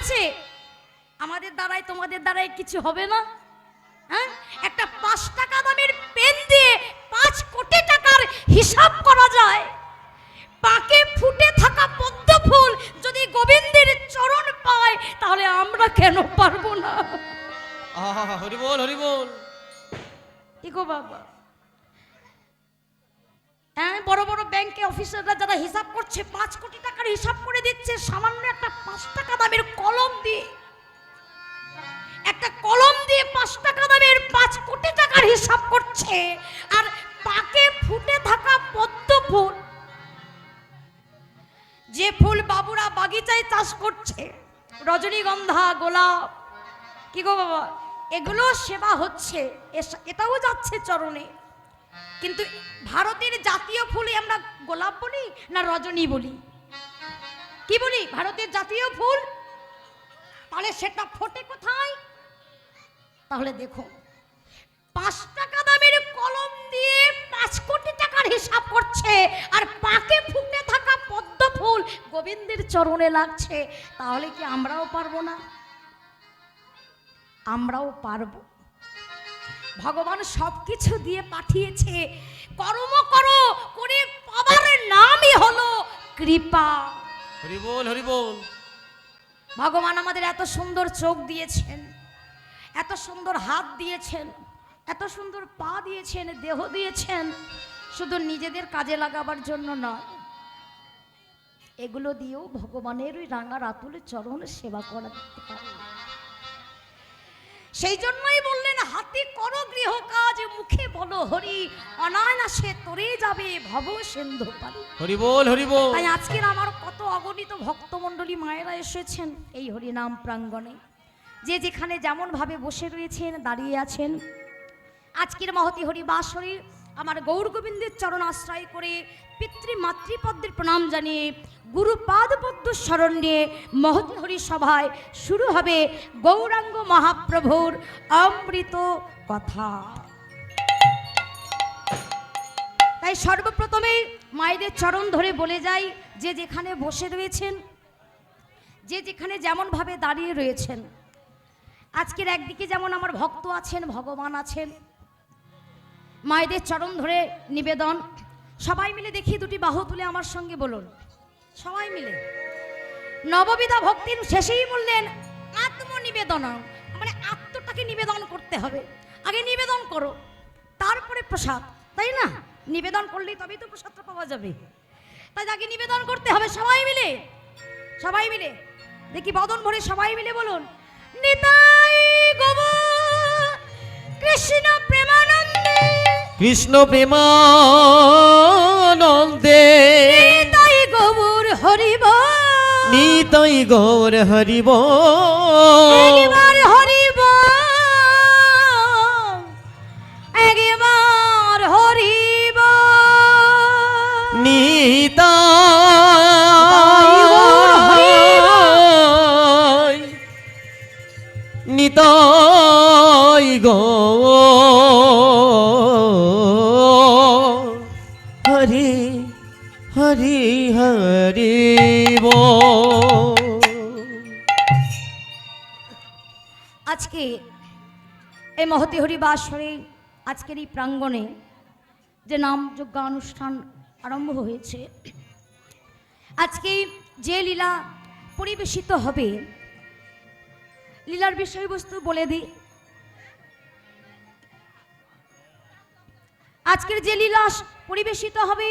বলছে আমাদের দ্বারাই তোমাদের দ্বারাই কিছু হবে না। হ্যাঁ, একটা 5 টাকা দামের পেন দিয়ে 5 কোটি টাকার হিসাব করা যায়। পাকে ফুটে থাকা পদ্ম ফুল যদি গোবিন্দের চরণ পায় তাহলে আমরা কেন পারবো না? হরি বল হরি বল। কি গো বাবা, হ্যাঁ, বড় বড় ব্যাংকে অফিসাররা যারা হিসাব করছে 5 কোটি টাকার হিসাব করে দিচ্ছে সামান্য একটা 5 টাকা দামের কলম দিয়ে। একটা কলম দিয়ে 5 টাকা দামের 5 কোটি টাকার হিসাব করছে। আর পাকে ফুটে থাকা পদ্ম ফুল, যে ফুল বাবুরা বাগিচায় চাষ করছে, রজনীগন্ধা, গোলাপ, কি গো বাবা, এগুলো সেবা হচ্ছে, এটাও যাচ্ছে চরণে। কিন্তু ভারতের জাতীয় ফুলই আমরা গোলাপ বলি না রজনী বলি? কি বলি? ভারতের জাতীয় ফুল। তাহলে সেটা ফোটে কোথায়? তাহলে দেখো, 5 টাকা দামের কলম দিয়ে 5 কোটি টাকার হিসাব করছে, আর পাকে ফুটে থাকা পদ্ম ফুল গোবিন্দের চরণে লাগছে। তাহলে কি আমরাও পারবো না? আমরাও পারবো। ভগবান সবকিছু দিয়ে পাঠিয়েছে। কর্ম করো, করে পাবার নামই হলো কৃপা। হরি বল হরি বল। ভগবান আমাদের এত সুন্দর চোখ দিয়েছেন, এত সুন্দর হাত দিয়েছেন, এত সুন্দর পা দিয়েছেন, দেহ দিয়েছেন, শুধু নিজেদের কাজে লাগাবার জন্য নয়। এগুলো দিয়েও ভগবানের ওই রাঙা রাতুলের চরণ সেবা করা যেতে পারে। সেই জন্যই বললেন, হাতে করো গৃহ কাজ, মুখে বলো হরি, অনায়াসে তরে যাবে ভব সিন্ধু পারি। হরি বল হরি বল। তাই আজকের আমার কত অগণিত ভক্তমণ্ডলী মায়েরা এসেছেন এই হরি নাম প্রাঙ্গণে। যে যেখানে যেমন ভাবে বসে রয়েছেন, দাঁড়িয়ে আছেন, আজকের মহতি হরি বাসরে আমার গৌর গোবিন্দের চরণ আশ্রয় করে পিতৃ মাতৃপদ্মের প্রণাম জানিয়ে গুরুপাদ পদ্ম স্মরণ নিয়ে মহতি হরি সভায় শুরু হবে গৌরাঙ্গ মহাপ্রভুর অমৃত কথা। তাই সর্বপ্রথমে মায়েদের চরণ ধরে বলে যাই, যে যেখানে বসে রয়েছেন, যে যেখানে যেমন ভাবে দাঁড়িয়ে রয়েছেন, আজকের একদিকে যেমন আমার ভক্ত আছেন, ভগবান আছেন, মায়েদের চরণ ধরে নিবেদন, সবাই মিলে দেখি দুটি বাহু তুলে আমার সঙ্গে বলুন, সবাই মিলে। নববিধা ভক্তির শেষেই বললেন আত্মনিবেদন, মানে আত্মটাকে নিবেদন করতে হবে। আগে নিবেদন করো, তারপরে প্রসাদ, তাই না? নিবেদন করলেই তবেই তো প্রসাদটা পাওয়া যাবে। তাই আগে নিবেদন করতে হবে। সবাই মিলে, সবাই মিলে দেখি বদন ভরে সবাই মিলে বলুন, নিতাই গৌর কৃষ্ণ প্রেমানন্দে, কৃষ্ণ প্রেমানন্দে, নিতাই গৌর হরিব, নিতাই গৌর হরিব, একবার হরিব, একবার হরিব, নিতাই নিতাই গৌর হরি হরি হরি বল। আজকে এই মহতি হরি বাসরে আজকের এই প্রাঙ্গণে যে নাম যজ্ঞানুষ্ঠান আরম্ভ হয়েছে, আজকে যে লীলা পরিবেশিত হবে, লীলার বিষয়বস্তু বলে দিই। আজকের যে লীলা পরিবেশিত হবে,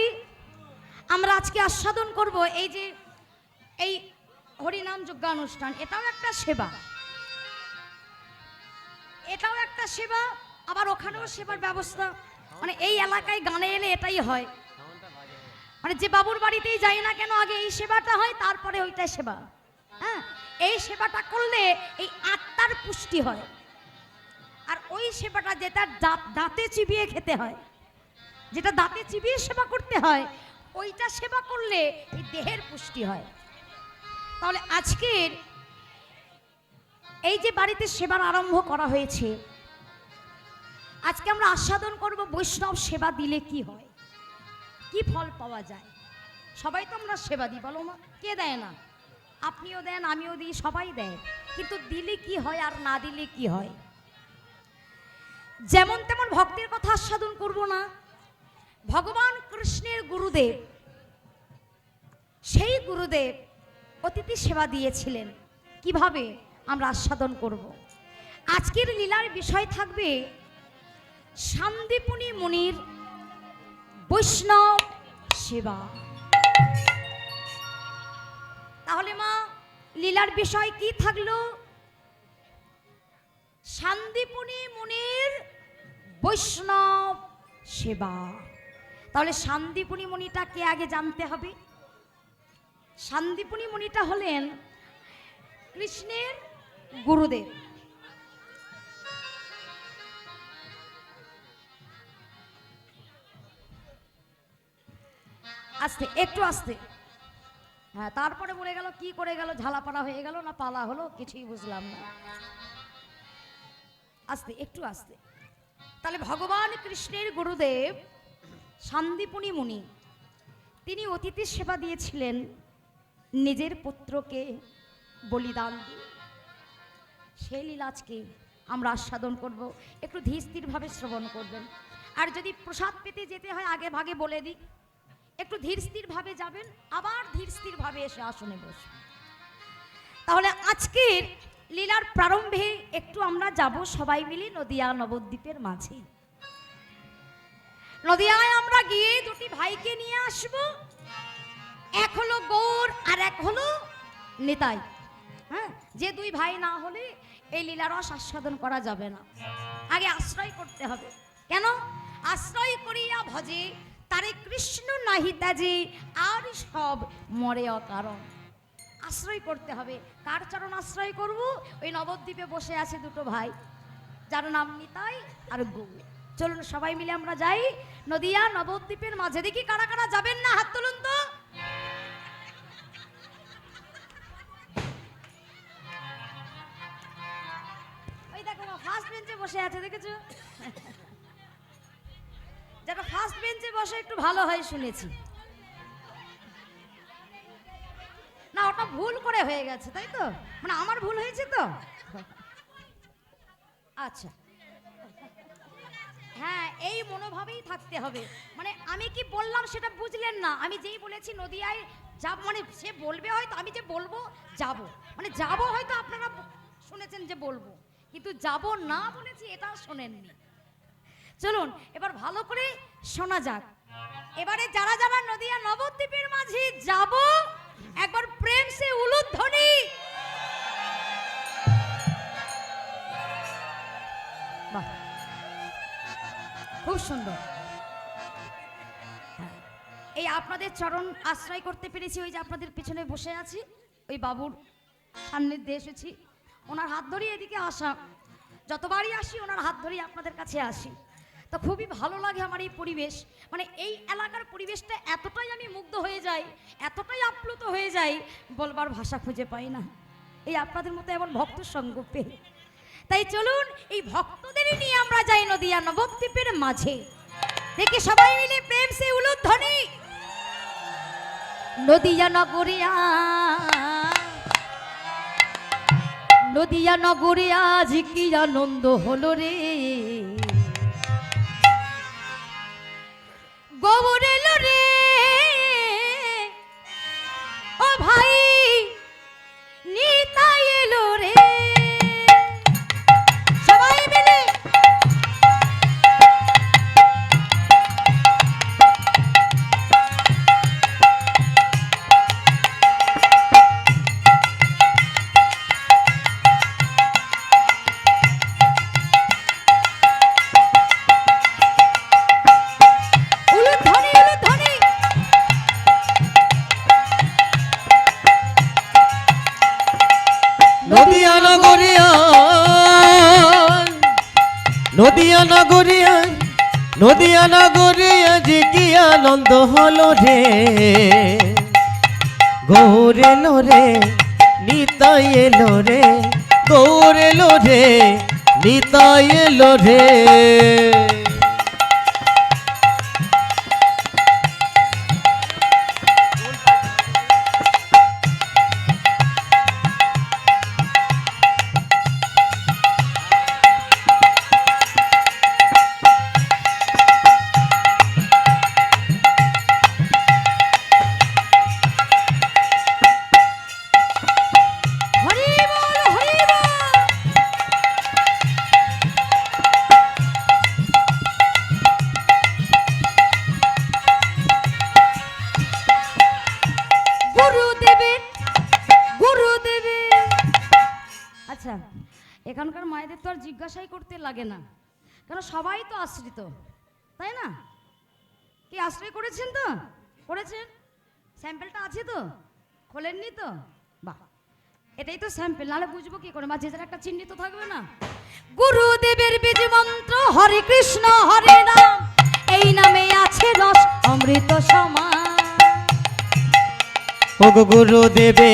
আমরা আজকে আস্বাদন করব এই যে এই হরিনাম যজ্ঞানুষ্ঠান। এটাও একটা সেবা, এটাও একটা সেবা, আবার ওখানেও সেবার ব্যবস্থা। মানে এই এলাকায় গানে এলে এটাই হয়, মানে যে বাবুর বাড়িতেই যাই না কেন আগে এই সেবাটা হয়, তারপরে ওইটাই সেবা। হ্যাঁ, এই সেবাটা করলে এই আত্মার পুষ্টি হয়। আর ওই সেবাটা যেটা দাঁতে চিবিয়ে খেতে হয়, যেটা দাঁতে চিবিয়ে সেবা করতে হয়, ওইটা সেবা করলে এই দেহের পুষ্টি হয়। তাহলে আজকের এই যে বাড়িতে সেবার আরম্ভ করা হয়েছে, আজকে আমরা আস্বাদন করব বৈষ্ণব সেবা দিলে কি হয়, কি ফল পাওয়া যায়। সবাই তো আমরা সেবা দিই, বলো মা, কে দেয় না? আপনিও দেন, আমিও দিই, সবাই দেয়, কিন্তু দিলে কি হয় আর না দিলে কি হয়? যেমন তেমন ভক্তের কথা আস্বাদন করব না। ভগবান কৃষ্ণের গুরুদেব, সেই গুরুদেব অতিথি সেবা দিয়েছিলেন, কিভাবে আমরা আস্বাদন করব। আজকের লীলার বিষয় থাকবে শান্তিপুনি মুনির বৈষ্ণব সেবা। তাহলে মা, লীলার বিষয় কি থাকলো? শান্তিপুনি মুনির বৈষ্ণব সেবা। তাহলে শান্তিপুনি মুনিটাকে আগে জানতে হবে। শান্তিপুনি মুনিটা হলেন কৃষ্ণের গুরুদেব। আস্তে, একটু আস্তে। হ্যাঁ, তারপরে বলে গেল কি করে গেল, ঝালাপাড়া হয়ে গেল না পালা হলো, কিছুই বুঝলাম না। আস্তে, একটু আস্তে। তাহলে ভগবান কৃষ্ণের গুরুদেব শান্তিপুনি মুনি, তিনি অতিথি সেবা দিয়েছিলেন নিজের পুত্রকে বলিদান দিয়ে। সেই লীলা আজকে আমরা আস্বাদন করব। একটু ধীর স্থিরভাবে শ্রবণ করবেন। আর যদি প্রসাদ পেতে যেতে হয় আগে ভাগে বলে দিই, একটু ধীর স্থিরভাবে যাবেন, আবার ধীর স্থিরভাবে এসে আসনে বসবেন। তাহলে আজকের লীলার প্রারম্ভে একটু আমরা যাব সবাই মিলে নদিয়া নবদ্বীপের মাঝে। নদিয়ায় আমরা গিয়ে দুটি ভাইকে নিয়ে আসব, এক হলো গৌর আর এক হলো নিতাই। হ্যাঁ, যে দুই ভাই না হলে এই লীলার রস আস্বাদন করা যাবে না। আগে আশ্রয় করতে হবে। কেন? আশ্রয় করিয়া ভজে তারে কৃষ্ণ নাহি ত্যাজে, আর সব মরে অকারণ। আশ্রয় করতে হবে। কার চরণ আশ্রয় করব? ওই নবদ্বীপে বসে আছে দুটো ভাই, যার নাম নিতাই আর গৌর। চলুন সবাই মিলে আমরা যাই নদিয়া নবদ্বীপের মাঝে। দেখি কারা কারা যাবেন না, হাত তুলুন তো। ওই দেখো ফার্স্ট বেঞ্চে বসে আছে, দেখেছো? যারা ফার্স্ট বেঞ্চে বসে একটু ভালো হয় শুনেছি। না, ওটা ভুল করে হয়ে গেছে, তাই তো? মানে আমার ভুল হয়েছে তো? আচ্ছা, হ্যাঁ, এই মনোভাবেই থাকতে হবে। মানে আমি কি বললাম সেটা বুঝলেন না। আমি যেই বলেছি নদিয়ায় যাব, মানে সে বলবে হয়তো, আমি যে বলবো যাব, মানে যাব হয়তো আপনারা শুনেছেন যে বলবো, কিন্তু যাব না বলেছি এটা শোনেননি। চলুন এবার ভালো করে শোনা যাক। এবারে যারা যারা নদিয়া নবদ্বীপের মাঝে যাব, একবার প্রেম সে উলুধ্বনি। বাহ, খুব সুন্দর। এই আপনাদের চরণ আশ্রয় করতে পেরেছি। ওই যে আপনাদের পিছনে বসে আছি, ওই বাবুর সান্নিধ্যে এসেছি। ওনার হাত ধরিয়ে এদিকে আসা, যতবারই আসি ওনার হাত ধরিয়ে আপনাদের কাছে আসি। তো খুবই ভালো লাগে আমার এই পরিবেশ। মানে এই এলাকার পরিবেশটা এতটাই আমি মুগ্ধ হয়ে যাই, এতটাই আপ্লুত হয়ে যাই, বলবার ভাষা খুঁজে পাই না এই আপনাদের মতো এমন ভক্ত সঙ্গ পেয়ে। তাই চলুন এই ভক্তদের নিয়ে আমরা যাই নদিয়া নবদ্বীপের মাঝে। দেখি সবাই মিলে প্রেম সে উলুধ্বনি। নদিয়া নগরিয়া, নদিয়া নগরে আজ কি আনন্দ হলো রে, গৌর এলো রে, ও ভাই নিতাই এলো রে। সবাই মিলে নদিয়া নগরিয়া, নদিয়া নগরিয়া যে কি আনন্দ হলো রে, গৌর এলো রে, নিতাই এলো রে, গৌর এলো রে, নিতাই এলো রে। আচ্ছা, এখানকার মায়েদের তো আর জিজ্ঞাসাই করতে লাগে না, কারণ সবাই তো আশ্রিত, তাই না? কি আশ্রয় করেছেন তো? করেছেন? স্যাম্পেলটা আছে তো? খোলেননি তো? বাহ, এটাই তো স্যাম্পেল, নাহলে বুঝবো কি করে? মা যে যার একটা চিহ্নিত থাকবে না। গুরুদেবের বীজ মন্ত্র হরে কৃষ্ণ হরে রাম, এই নামে আছে রস অমৃত সমান। ও গো গুরুদেবে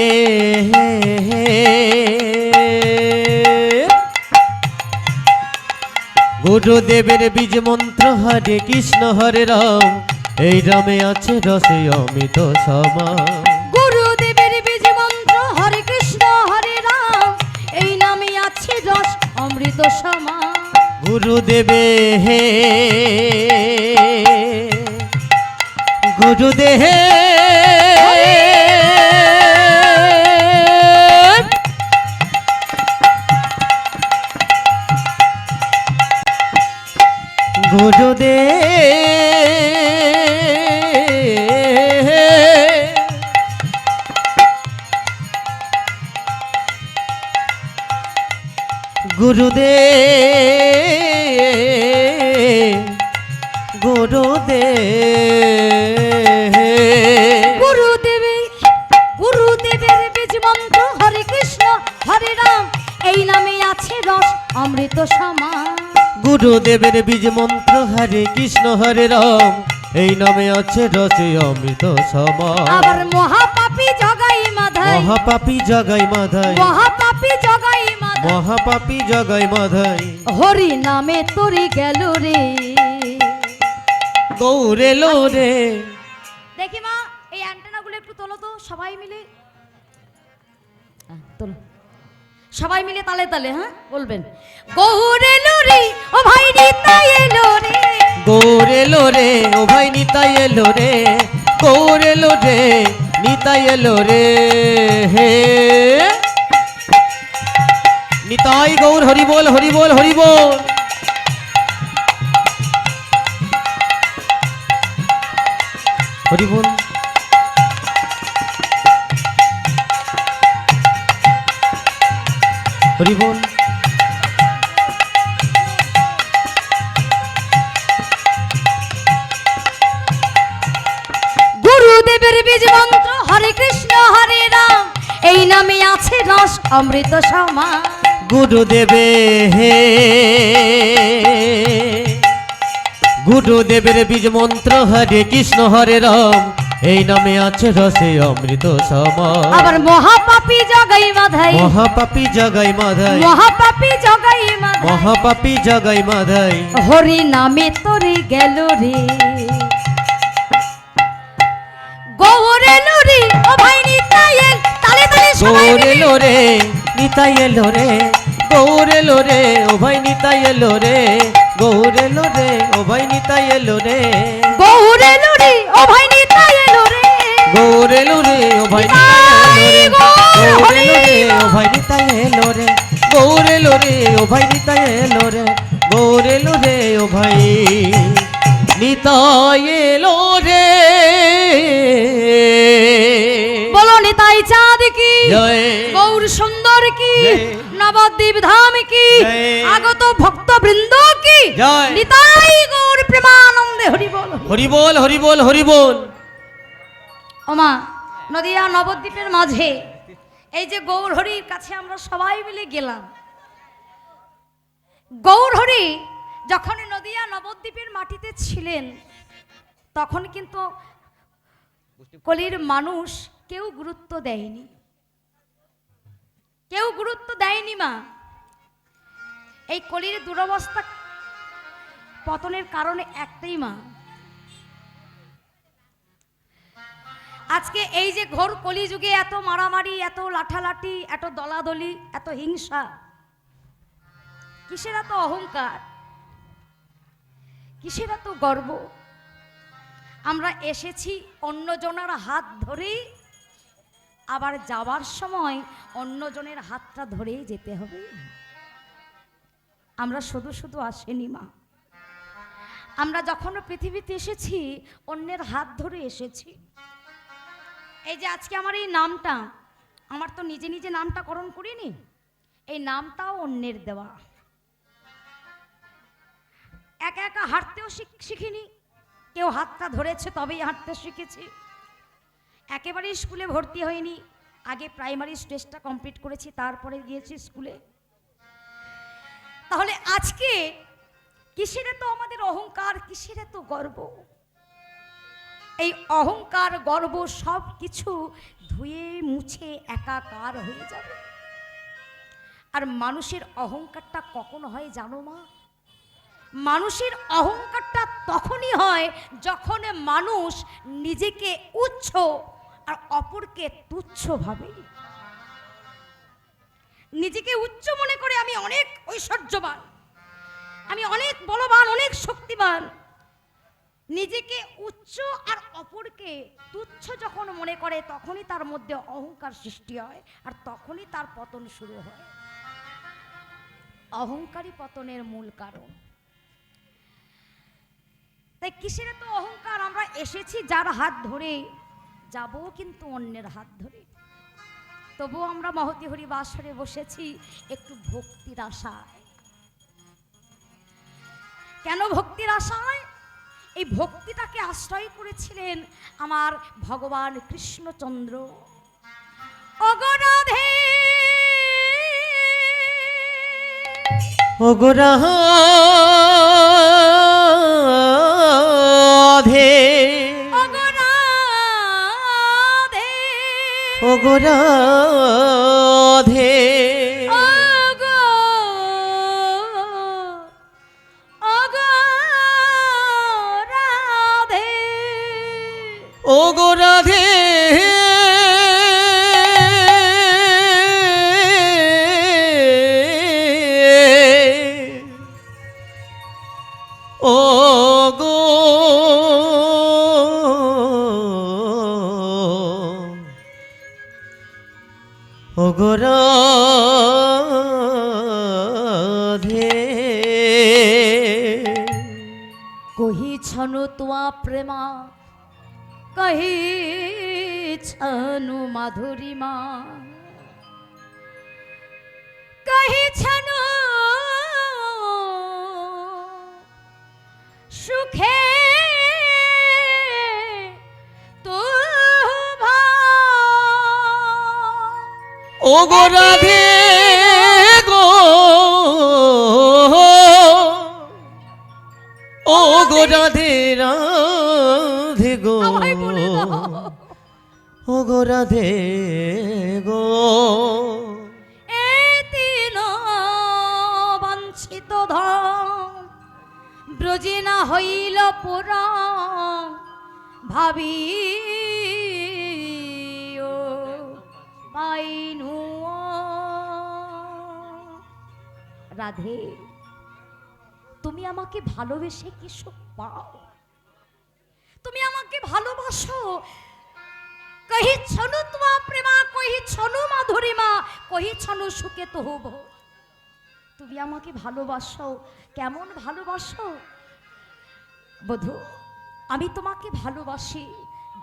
গুরুদেবের বীজ মন্ত্র হরে কৃষ্ণ হরে রাম, এই রামে আছে রসে অমিত সমান। গুরুদেবের বীজ মন্ত্র হরে কৃষ্ণ হরে রাম, এই নামে আছে রস অমৃত সমান। গুরুদেবে গুরুদেহে গুরুদে গুরুদে গুরুদে গুরুদেবে গুরুদেবের বীজ মন্ত্র হরে কৃষ্ণ হরে রাম, এই নামে আছে রস অমৃত সমান। গুরুদেবের বীজ মন্ত্র হরে কৃষ্ণ হরে রাম, এই নামে আছে রসে অমৃত সমান। আবার মহাপাপী জগাই মাধাই, মহাপাপী জগাই মাধাই, মহাপাপী জগাই মাধাই, মহাপাপী জগাই মাধাই, হরি নামে তরি গেল রে। গৌরে লো রে। দেখি মা, এই অ্যান্টেনাগুলো একটু তোলো তো সবাই মিলে, তোলো সবাই মিলে তালে তালে, হ্যাঁ বলবেন। গৌরে লো রে ও ভাই নিতাই এলো রে, গৌরে লো রে ও ভাই নিতাই এলো রে, গৌরে লো রে নিতাই এলো রে। হে নিতাই গৌর হরি বল হরি বল হরি বল। হরি বল। হরি বল। গুরুদেবের বীজ মন্ত্র হরে কৃষ্ণ হরে রাম, এই নামে আছে রস অমৃত সমান। গুরুদেবে হে গুরুদেবের বীজ মন্ত্র হরে কৃষ্ণ হরে রাম, এই নামে আছে রসে অমৃত সমান। আবার মহাপাপী জগাই মাধাই, মহাপাপী জগাই মাধাই, মহাপাপী জগাই মাধাই, মহাপাপী জগাই মাধাই, হরি নামে তরি গেল রে। গৌরে লো রে ও ভাই নিতাই এল, তালে তালে সবাই গৌরে মিলে। লো রে নিতাই এলো রে, গৌরে লো রে ও ভাই নিতাই এলো রে, গৌরে লো রে ও ভাই নিতাই এলো রে, গৌরে লো রে ও ভাই নিতাই এলো রে, গৌরে লো রে ও ভাই নিতাই এলো রে, গৌরে লো রে ও ভাই নিতাই এলো রে, গৌরে লো রে ও ভাই নিতাই এলো রে, গৌরে লো রে ও ভাই নিতাই এলো রে। বলো নিতাই চাঁদ কি, জয়। গৌর সুন্দর কি, জয়। নবদ্বীপ ধাম কি, জয়। আগত ভক্ত বৃন্দ কি, জয়। নিতাই গৌর প্রেমানন্দে হরি বল। হরি বল হরি বল হরি বল। ওমা, নদিয়া নবদ্বীপের মাঝে এই যে গৌর হরির কাছে আমরা সবাই মিলে গেলাম। গৌর হরি যখন নদিয়া নবদ্বীপের মাটিতে ছিলেন, তখন কিন্তু কলির মানুষ কেউ গুরুত্ব দেয়নি, কেউ গুরুত্ব দেয়নি মা। এই কলির দুরবস্থা পতনের কারণে একটাই মা, আজকে এই যে ঘোর কলিযুগে এত মারামারি, এত লাঠালাঠি, এত দলাদলি, এত হিংসা, কিসের এত অহংকার, কিসের এত গর্ব? আমরা এসেছি অন্যজনের হাত ধরেই, আবার যাবার সময় অন্যজনের হাতটা ধরেই যেতে হবে। আমরা শুধু শুধু আসেনি মা, আমরা যখন পৃথিবীতে এসেছি অন্যের হাত ধরে এসেছি। এই যে আজকে আমার এই নামটা, আমার তো নিজে নিজে নামটা করণ করিনি, এই নামটাও অন্যের দেওয়া। একা একা হাঁটতেও শিখিনি, কেউ হাতটা ধরেছে তবেই হাঁটতে শিখেছি। একেবারে স্কুলে ভর্তি হয়নি, আগে প্রাইমারি স্টেজটা কমপ্লিট করেছি, তারপরে গিয়েছি স্কুলে। তাহলে আজকে কিসের তো আমাদের অহংকার, কিসের তো গর্ব? এই অহংকার গর্ব সব কিছু ধুয়ে মুছে একাকার হয়ে যাবে। আর মানুষের অহংকারটা কখন হয় জানো মা? মানুষের অহংকারটা তখনই হয় যখন মানুষ নিজেকে উচ্চ আর অপরকে তুচ্ছ ভাবে। নিজেকে উচ্চ মনে করে আমি অনেক ঐশ্বর্যবান, আমি অনেক বলবান, অনেক শক্তিমান। নিজেকে উচ্চ আর অপরকে তুচ্ছ যখন মনে করে তখনই তার মধ্যে অহংকার সৃষ্টি হয়, আর তখনই তার পতন শুরু হয়। অহংকারী পতনের মূল কারণ। তাই কিসের তো অহংকার? আমরা এসেছি যার হাত ধরে, যাবো কিন্তু অন্যের হাত ধরে। তবুও আমরা মহতী হরি বাসরে বসেছি একটু ভক্তির আশায়। কেন ভক্তির আশায়? এই ভক্তিটাকে আশ্রয় করেছিলেন আমার ভগবান কৃষ্ণচন্দ্র। অগরাধে ওগো রাধে, অগরাধে, ওগো রাধে, অগরাধে, ওগো রাধে, ওগো ওগো রাধে। কহি ছনু তোয়া প্রেমা, কহি ছনু মাধুরিমা, কহি ছনু সুখে তুভা। ওগো রাধে গো, ওগো রাধে রাধে গো, আমায় বলে দাও। ওগো রাধে গো। এই তিন বাঞ্ছিত ধাম ব্রজে না হইল পুরা, ভাবি ও পাইনু। রাধে, তুমি আমাকে ভালোবেসে কি সুখ পাও? তুমি আমাকে ভালোবাসো। কহি ছনু তোমা প্রেমা, কহি ছনু মাধুরিমা, কহি ছনু সুখে তো হব। তুমি আমাকে ভালোবাসো, কেমন ভালোবাসো বধূ? আমি তোমাকে ভালোবাসি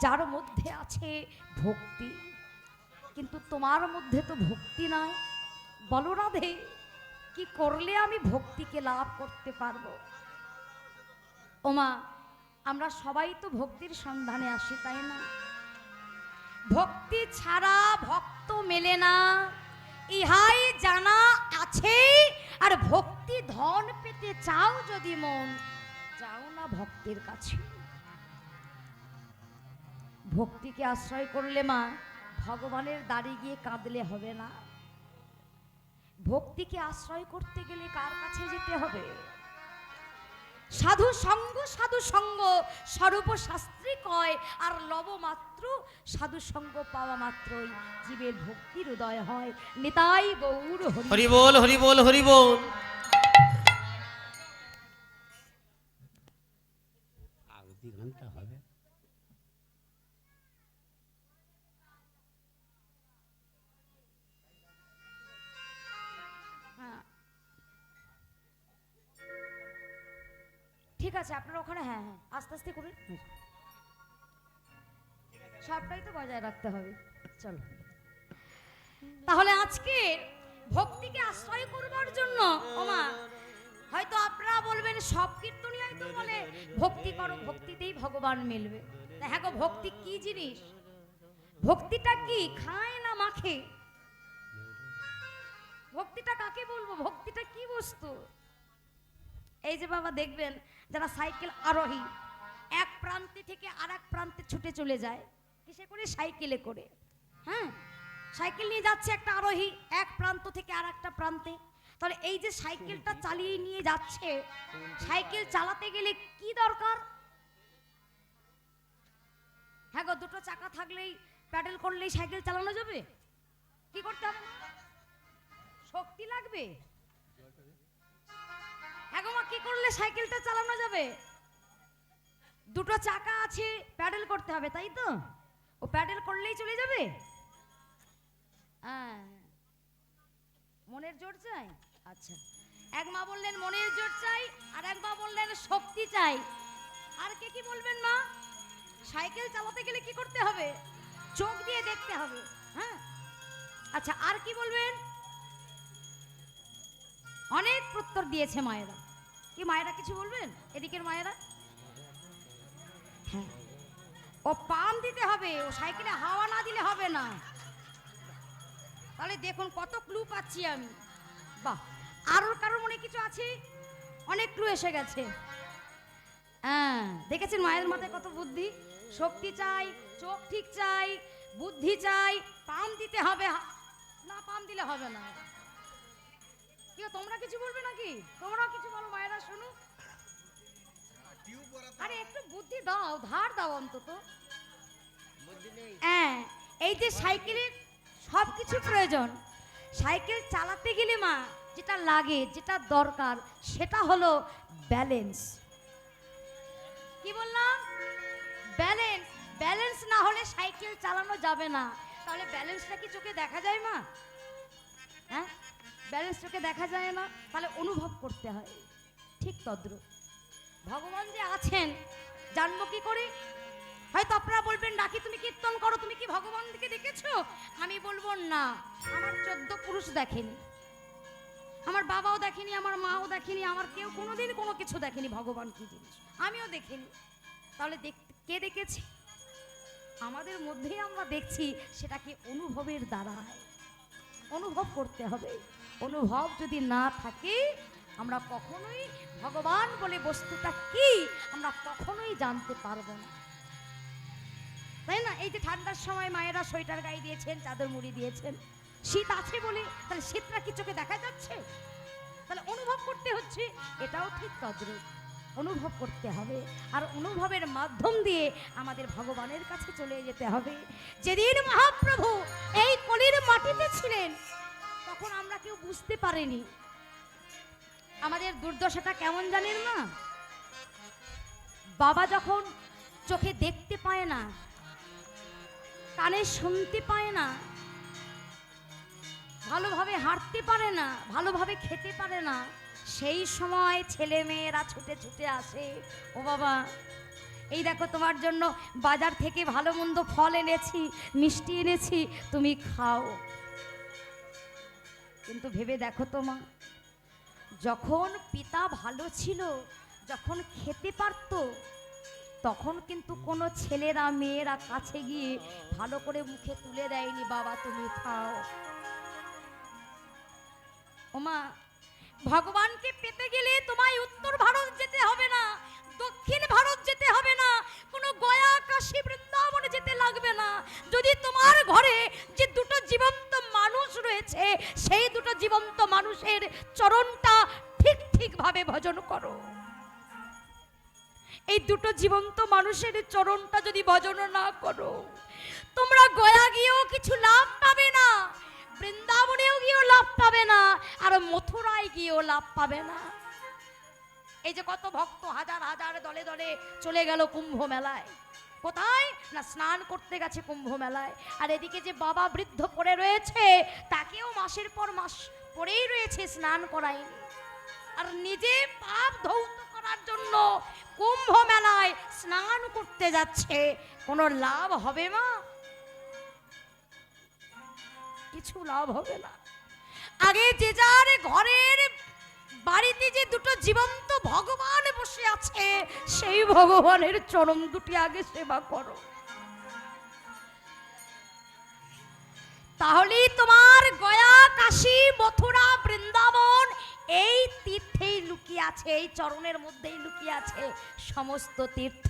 যার মধ্যে আছে ভক্তি, কিন্তু তোমার মধ্যে তো ভক্তি নাই। বলো রাধে, কি করলে আমি ভক্তিকে লাভ করতে পারবো? ওমা, আমরা সবাই তো ভক্তির সন্ধানে আসি, তাই না? ভক্তি ছাড়া ভক্ত মেলে না, ইহাই জানা আছে। আর ভক্তি ধন পেতে চাও যদি মন, যাও না ভক্তের কাছে। ভক্তিকে আশ্রয় করলে মা, ভগবানের দ্বারে গিয়ে কাঁদলে হবে না। ভক্তিকে আশ্রয় করতে গেলে কার কাছে যেতে হবে? সাধু সঙ্গ, সাধু সঙ্গ স্বরূপ শাস্ত্রী কয়। আর লব মাত্র সাধু সঙ্গ পাওয়া মাত্রই জীবের ভক্তির উদয় হয়। নিতাই গৌর হরি। হরি বল, হরি বল, হরি বল। হ্যাঁ, ঠিক আছে আপনারা ওখানে, হ্যাঁ হ্যাঁ আস্তে আস্তে করুন, সবটাই তো বজায় রাখতে হবে। চলো তাহলে আজকে ভক্তিকে সব কীর্তনিয়াই তো বলে ভক্তি করো, ভক্তিতেই ভগবান মিলবে। তা হ্যাঁ গো, ভক্তি কি জিনিস? ভক্তিটা কি, খায় না মাখে? ভক্তিটা কাকে বলবো? ভক্তিটা কি বস্তু? এই যে বাবা দেখবেন যারা সাইকেল আরোহী এক প্রান্তে থেকে আর এক প্রান্তে ছুটে চলে যায়, কিসে করে? সাইকেলে করে। হ্যাঁ, সাইকেল নিয়ে যাচ্ছে একটা আরোহী এক প্রান্ত থেকে আর একটা প্রান্তে। তাহলে এই যে সাইকেলটা চালিয়ে নিয়ে যাচ্ছে, সাইকেল চালাতে গেলে কি দরকার? হ্যাঁ গো, দুটো চাকা থাকলেই, প্যাডেল করলেই সাইকেল চালানো যাবে? কি করতে হবে? শক্তি লাগবে। হ্যাঁ গো মা, কি করলে সাইকেলটা চালানো যাবে? দুটো চাকা আছে, প্যাডেল করতে হবে, তাই তো? ও প্যাডেল করলেই চলে যাবে? মনের জোর চাই। আচ্ছা, এক মা বললেন মনের জোর চাই, আর এক মা বললেন শক্তি চাই। আর কে কি বলবেন মা? সাইকেল চালাতে গেলে কি করতে হবে? চোখ দিয়ে দেখতে হবে। হ্যাঁ, আচ্ছা, আর কি বলবেন? অনেক প্রত্যুত্তর দিয়েছে মায়েরা। কি মায়েরা কিছু বলবেন? এদিকের মায়েরা? হ্যাঁ, ও পাম দিতে হবে, ও সাইকেলে হাওয়া না দিলে হবে না। তাহলে দেখুন কত ক্লু পাচ্ছি আমি। বাহ, আর কারোর মনে কিছু আছে? অনেক ক্লু এসে গেছে। হ্যাঁ, দেখেছেন মায়ের মাথায় কত বুদ্ধি। শক্তি চাই, চোখ ঠিক চাই, বুদ্ধি চাই, পাম দিতে হবে, না পাম দিলে হবে না। কি তোমরা কিছু বলবে নাকি? তোমরাও কিছু বলো মায়েরা, শুনো। আরে একটু বুদ্ধি দাও, ধার দাও অন্তত। হ্যাঁ, এই যে সাইকেলের সব কিছু প্রয়োজন। সাইকেল চালাতে গেলে মা যেটা লাগে, যেটা দরকার, সেটা হলো ব্যালেন্স। কি বললাম? ব্যালেন্স। ব্যালেন্স না হলে সাইকেল চালানো যাবে না। তাহলে ব্যালেন্সটা কি চোখে দেখা যায় মা? হ্যাঁ, ব্যালেন্স চোখে দেখা যায় না, তাহলে অনুভব করতে হয়। ঠিক তদ্রূপ ভগবান যে আছেন জানবো কি করে? হয়তো আপনারা বলবেন নাকি তুমি কীর্তন করো, তুমি কি ভগবানকে দেখেছো? আমি বলবো না, আমার 14 পুরুষ দেখেনি, আমার বাবাও দেখেনি, আমার মাও দেখেনি, আমার কেউ কোনোদিন কোনো কিছু দেখেনি ভগবান কি জিনিস, আমিও দেখিনি। তাহলে কে দেখেছে? আমাদের মধ্যেই আমরা দেখছি। সেটা কি অনুভবের দ্বারা অনুভব করতে হবে। অনুভব যদি না থাকে আমরা কখনোই ভগবান বলে বস্তুটা কি আমরা কখনোই জানতে পারবো না, তাই না? এই যে ঠান্ডার সময় মায়েরা সোয়েটার গায়ে দিয়েছেন, চাদর মুড়ি দিয়েছেন, শীত আছে বলে, তাহলে শীতটা কি চোখে দেখা যাচ্ছে? তাহলে অনুভব করতে হচ্ছে। এটাও ঠিক তদ্রূপ অনুভব করতে হবে। আর অনুভবের মাধ্যম দিয়ে আমাদের ভগবানের কাছে চলে যেতে হবে। যেদিন মহাপ্রভু এই কলির মাটিতে ছিলেন তখন আমরা কেউ বুঝতে পারিনি আমাদের দুর্দশাটা কেমন, জানেন না? বাবা যখন চোখে দেখতে পায় না, কানে শুনতে পায় না, ভালোভাবে হাঁটতে পারে না, ভালোভাবে খেতে পারে না, সেই সময় ছেলে মেয়েরা ছুটে ছুটে আসে, ও বাবা এই দেখো তোমার জন্য বাজার থেকে ভালো মন্দ ফল এনেছি, মিষ্টি এনেছি, তুমি খাও। কিন্তু ভেবে দেখো তো মা, যখন পিতা ভালো ছিল, যখন খেতে পারত, তখন কিন্তু কোনো ছেলেরা মেয়েরা কাছে গিয়ে ভালো করে মুখে তুলে দেয়নি, বাবা তুমি খাও। ওমা, ভগবানকে পেতে গেলে তোমায় উত্তর ভারত যেতে হবে না, দক্ষিণ ভারত যেতে হবে না, কোনো গয়া কাশী বৃন্দাবনে যেতে লাগবে না। যদি তোমার ঘরে যে দুটো জীবন্ত মানুষ রয়েছে, সেই দুটো জীবন্ত মানুষের চরণটা ঠিক ঠিকভাবে ভজন করো। এই দুটো জীবন্ত মানুষের চরণটা যদি ভজন না করো, তোমরা গয়া গিয়েও কিছু লাভ পাবে না, বৃন্দাবনেও গিয়েও লাভ পাবে না, আর মথুরায় গিয়েও লাভ পাবে না। এই যে কত ভক্ত হাজার হাজার দলে দলে চলে গেল কুম্ভ মেলায়, কোথায় না স্নান করতে গেছে কুম্ভ মেলায়। আর এদিকে যে বাবা বৃদ্ধ পড়ে রয়েছে, তাকেও মাসের পর মাস পড়েই রয়েছে, স্নান করায়নি। আর নিজে পাপ ধৌত করার জন্য কুম্ভ মেলায় স্নান করতে যাচ্ছে, কোনো লাভ হবে মা? কিছু লাভ হবে না। আগে যে যার ঘরের বাড়িতে যে দুটো জীবন্ত ভগবান বসে আছে সেই ভগবানের চরণ দুটি আগে সেবা করো, তাহলেই তোমার গয়া, কাশী, মথুরা, বৃন্দাবন এই তীর্থেই লুকিয়ে আছে, এই চরণের মধ্যেই লুকিয়ে আছে সমস্ত তীর্থ।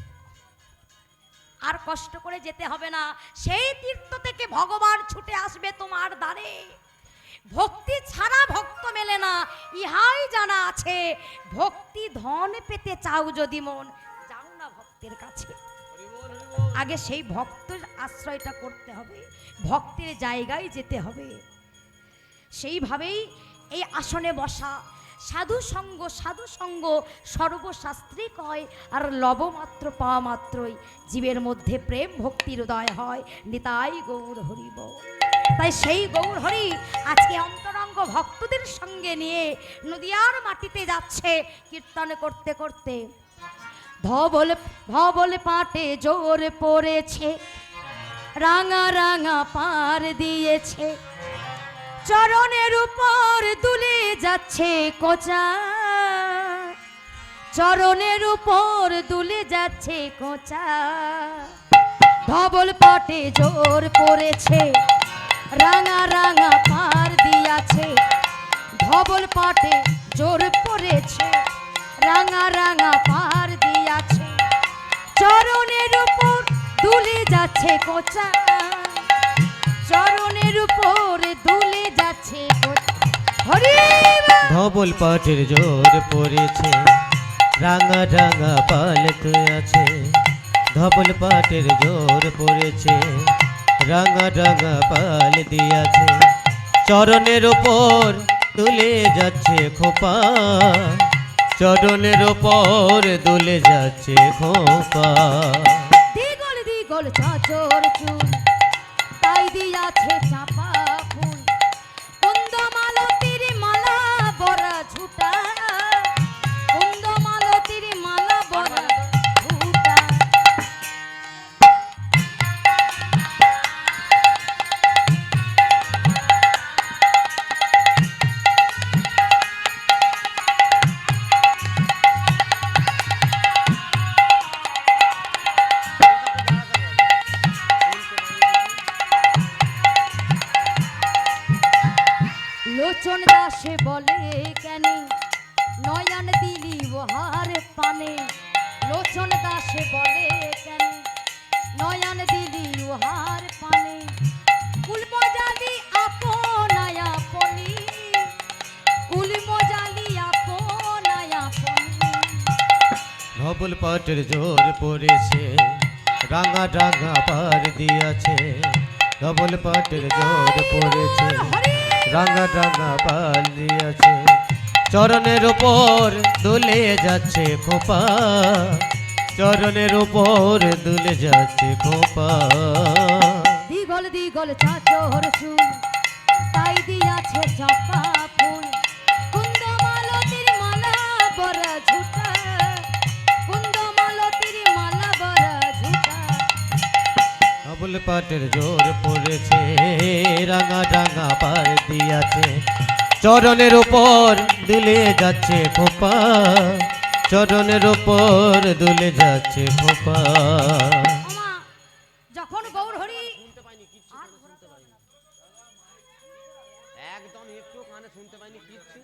আর কষ্ট করে যেতে হবে না, সেই তীর্থ থেকে ভগবান ছুটে আসবে তোমার দ্বারে। ভক্তি ছাড়া ভক্ত মেলে না, ইহাই জানা আছে। ভক্তি ধন পেতে চাও যদি মন, যাও না ভক্তের কাছে, আগে সেই ভক্তের আশ্রয়টা করতে হবে, ভক্তের জায়গায় যেতে হবে। সেইভাবেই এই আসনে বসা, সাধু সঙ্গ সর্বশাস্ত্রে কয়, আর লবমাত্র পাওয়া মাত্রই জীবের মধ্যে প্রেম ভক্তির উদয় হয়। নিতাই গৌর হরি বল। তাই সেই গৌর হরি আজকে অন্তরঙ্গ ভক্তদের সঙ্গে নিয়ে নদিয়ার মাটিতে যাচ্ছে কীর্তন করতে করতে। ধবল পাটে জোর পড়েছে, রাঙা রাঙা পার দিয়েছে, চরণের উপর দুলে যাচ্ছে কোচা, চরণের উপর দুলে যাচ্ছে কোচা। ধবল পাটে জোর পড়েছে, রাঙা রাঙা পার দিয়াছে, ধবল পাটে জোর পড়েছে, রাঙা রাঙা পার দিয়াছে, চরণের উপর দুলে যাচ্ছে কোচা, চরণের উপর দুলে যাচ্ছে কোচা। হরি ধবল পাটের জোর পড়েছে, রাঙা রাঙা পালক আছে, ধবল পাটের জোর পড়েছে, রাঙা রাঙা পাল দিয়াছে, চরণের ওপর দুলে যাচ্ছে খোপা, চরণের ওপর দুলে যাচ্ছে খোপা। দিগল দিগল চাচর চুল, তাই দিয়াছে চাপা ফুল, কুন্দ মালতীর মালা বড়া ঝুটা, কুন্দ মালতীর মালা বড়া ঝুটা। লোচন দাসে বলে কেন, নয়ন দিলি ওহার পানে, লোচন দাসে বলে কেন, নয়ন দিলি ওহার পানে, কুল মজালি আপনায় আপনি, কুল মজালি আপনায় আপনি। ধবল পাটের জোর পড়েছে, রাঙা রাঙা পার দিয়াছে, ধবল পাটের জোর পড়েছে, রাঙা রাঙা পাল দিয়াছে, চরণের উপর দুলে যাচ্ছে খোপা, চরণের উপর দুলে যাচ্ছে খোপা। দিগল দিগল চাচর চুল, তাই দিয়াছে চাপা ফুল, কুন্দ মালতীর মালা বড়া ঝুটা, কুন্দ মালতীর মালা বড়া ঝুটা। ধবল পাটের জোর পড়েছে, রাঙা রাঙা পার দিয়াছে, চরণের উপর দুলে যাচ্ছে খোপা, চরণের উপর দুলে যাচ্ছে খোপা। ওমা, যখন গৌর হরি একদম একটু কানে শুনতে পাইনি কিচ্ছু।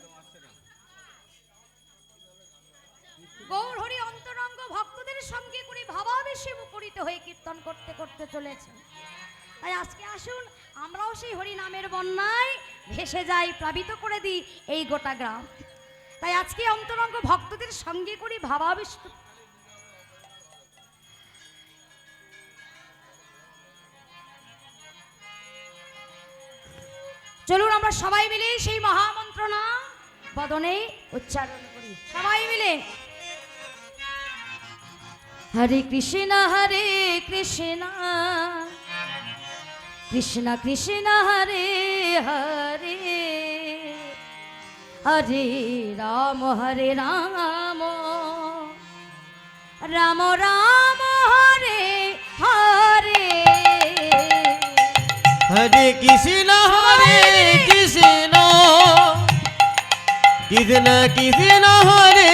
গৌর হরি অন্তরঙ্গ ভক্তদের সঙ্গে করে ভাবাবেশে মুখরিত হয়ে কীর্তন করতে করতে চলেছে। তাই আজকে আসুন আমরাও সেই হরি নামের বন্যায় ভেসে যাই, প্লাবিত করে দিই এই গোটা গ্রাম। তাই আজকে অন্তরঙ্গ ভক্তদের সঙ্গে করে ভাবাবেশ। চলুন আমরা সবাই মিলে সেই মহামন্ত্র না বদনে উচ্চারণ করি, সবাই মিলে। হরে কৃষ্ণ কৃষ্ণ কৃষ্ণ কৃষ্ণ হরে হরে, হরে রাম রাম রাম হরে হরে। হরে কৃষ্ণ কৃষ্ণ কৃষ্ণ কৃষ্ণ হরে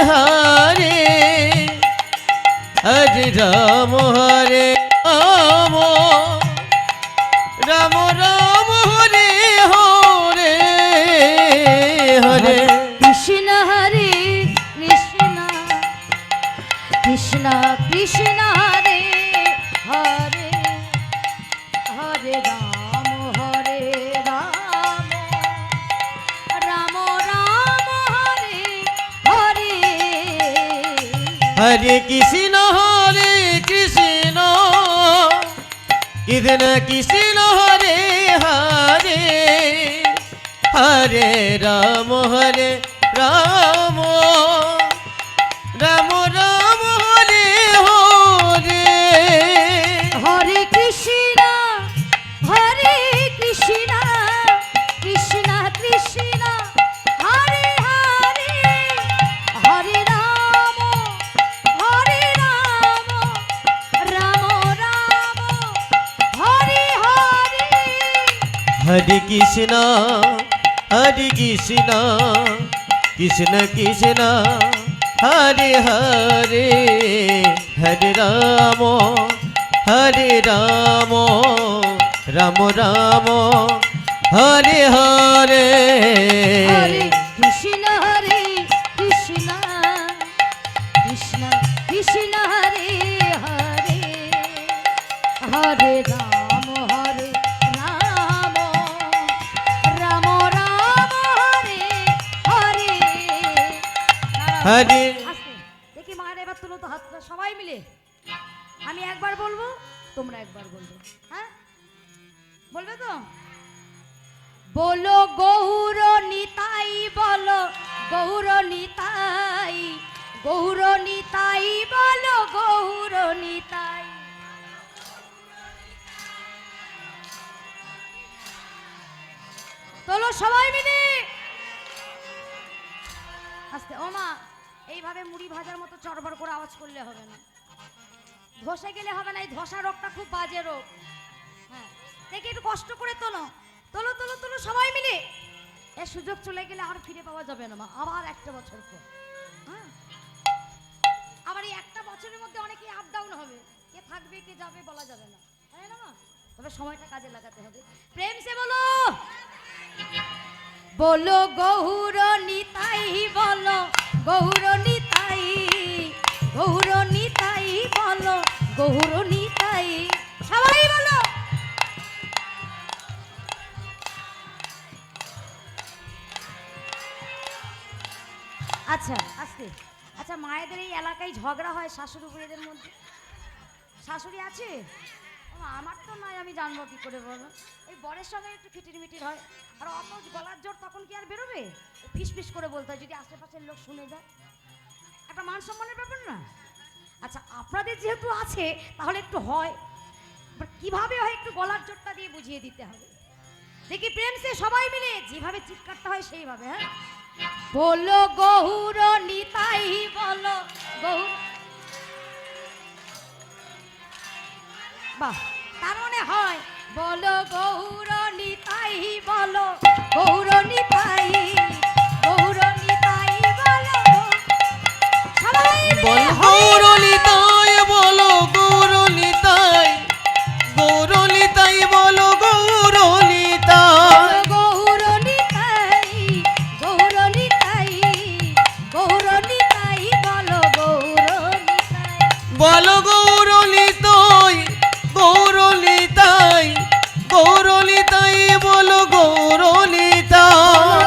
হরে হরে রাম হরে রাম রাম রাম হরে হরে হরে কৃষ্ণ হরে কৃষ্ণ কৃষ্ণ কৃষ্ণ হরে হরে হরে রাম রাম রাম হরে হরে হরে কৃষ্ণ হরে কৃষ্ণ কৃষ্ণ কৃষ্ণ হরে হরে হরে রাম রাম রাম রাম হরে হরে হরে কৃষ্ণ কৃষ্ণ কৃষ্ণ হরে হরে হরে রাম রাম রাম হরে হরে হরে কৃষ্ণ কৃষ্ণ কৃষ্ণ হরে হরে হরে রাম রাম রাম হরে হরে হরে কৃষ্ণ কৃষ্ণ কৃষ্ণ হরে হরে হরে রাম রাম রাম হরে হরে হরে আস্তে দেখি মায়ের এবার তুলো তো হাতটা সবাই মিলে আমি একবার বলবো তোমরা একবার বলবে হ্যাঁ বলবে তো বলো গৌর নিতাই বলো গৌর নিতাই বলো গৌর নিতাই তোলো সবাই মিলে আস্তে ও মা এইভাবে মুড়ি ভাজার মতো চড়বড় করে আওয়াজ করলে হবে না ধসে গেলে হবে না এই ধসা রোগটা খুব বাজে রোগ হ্যাঁ দেখি একটু কষ্ট করে তোলো তোলো তোলো তোলো সবাই মিলে এর সুযোগ চলে গেলে আর ফিরে পাওয়া যাবে না মা আবার একটা বছর পর হ্যাঁ আবার এই একটা বছরের মধ্যে অনেকেই আপ ডাউন হবে কে থাকবে কে যাবে বলা যাবে না তাই না মা তবে সময়টা কাজে লাগাতে হবে প্রেম সে বলো বলো গৌর নিতাই বলো গৌর নিতাই বলো গৌর নিতাই সবাই বলো আচ্ছা আস্তে আচ্ছা মায়েদের এই এলাকায় ঝগড়া হয় শাশুড়ি বুড়িদের মধ্যে শাশুড়ি আছে ও, আমার তো নয় আমি জানবো কি করে বলো এই বরের সঙ্গে একটু খিটির মিটির হয় আর অত গলার জোর তখন কি আর বেরোবে ফিস ফিস করে বলতে হয় যদি আশেপাশের লোক শুনে যায় একটা মান সম্মানের ব্যাপার না আচ্ছা আপনাদের যেহেতু আছে তাহলে একটু হয় কিভাবে হয় একটু গলার জোরটা দিয়ে বুঝিয়ে দিতে হবে দেখি প্রেম সে সবাই মিলে যেভাবে চিৎকারটা হয় সেইভাবে হ্যাঁ বলো গৌর নিতাই বলো গৌর বাহ তার মানে হয় বলো গৌর নিতাই বলো গৌর নিতাই বলো সবাই মিলে বল গৌর নিতাই বলো গৌর নিতাই বলো গৌর নিতাই গৌর নিতাই বলো গৌর নিতাই বলো গৌর নিতাই বলো গৌর নিতাই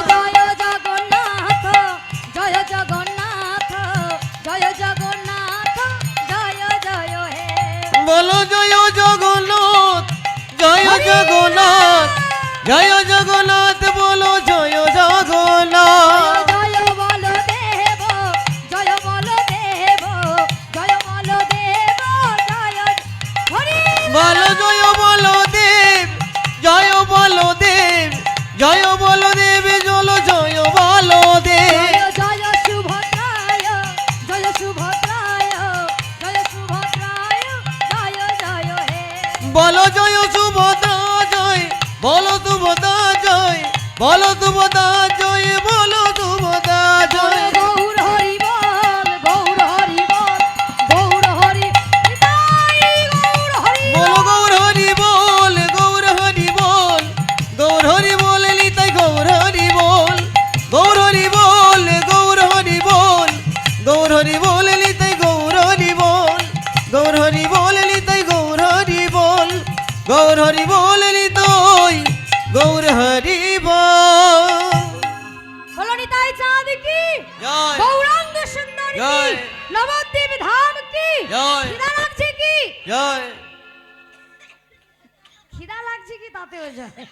জয় জগন্নাথ জয় জগন্নাথ জয় জয় হে বলো জয় জগন্নাথ বলো জয় জগন্নাথ জয় বল দেব জয় বল দেব জয় বল দেব জয় হরি বলো জয় বলো দেব জয় বলো দেব জয় বলো দেব জলো জয় বলো দেব জয় সুভদ্রায় জয় সুভদ্রায় জয় সুভদ্রায় জয় জয় হে বলো জয় সুভদ্রা জয় বলো সুভদ্রা জয় বলো সুভদ্রা জয় বলো সুভদ্রা হরি বল নিতাই গৌর হরি বল গৌর হরি বল নিতাই গৌর হরি বল গৌর হরি বল নিতাই গৌর হরি বল। বলো নিতাই চাঁদ কি জয় গৌরাঙ্গ সুন্দর কি জয়। নবদ্বীপ ধাম কি জয়। খিদা লাগছে কি জয় খিদা লাগছে কি তাতেও জয়।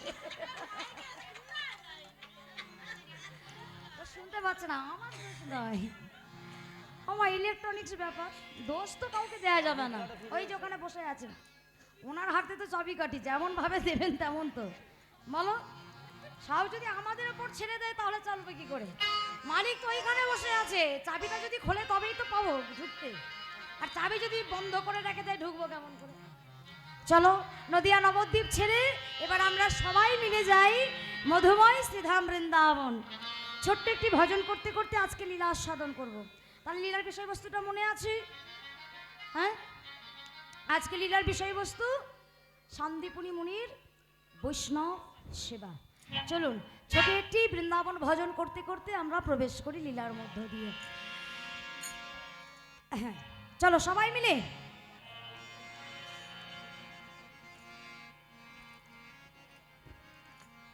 ও শুনতে পাচ্ছে না আমার দোষ নয়, আমার ইলেকট্রনিক্স ব্যাপার, দোষ তো কাউকে দেয়া যাবে না। ওই যে ওখানে বসে আছে ওনার হাতে তো চাবি কাঠি, যেমন ভাবে দেবেন তেমন তো। বলো সব যদি আমাদের উপর ছেড়ে দেয় তাহলে চলবে কি করে? মালিক তো ওইখানে বসে আছে, চাবিটা যদি খোলে তবেই তো পাবো ঢুকতে, আর চাবি যদি বন্ধ করে রেখে দেয় ঢুকবো কেমন করে? চলো নদিয়া নবদ্বীপ ছেড়ে এবার আমরা সবাই মিলে যাই মধুময় শ্রীধাম বৃন্দাবন। ছোট্ট একটি ভজন করতে করতে আজকে লীলা আস্বাদন করব। তাহলে লীলার বিষয়বস্তুটা মনে আছে? হ্যাঁ, আজকে লীলার বিষয়বস্তু শান্তিপুনি মুনির বৈষ্ণব সেবা। চলুন ছোট একটি বৃন্দাবন ভজন করতে করতে আমরা প্রবেশ করি লীলার মধ্য দিয়ে। হ্যাঁ চলো সবাই মিলে।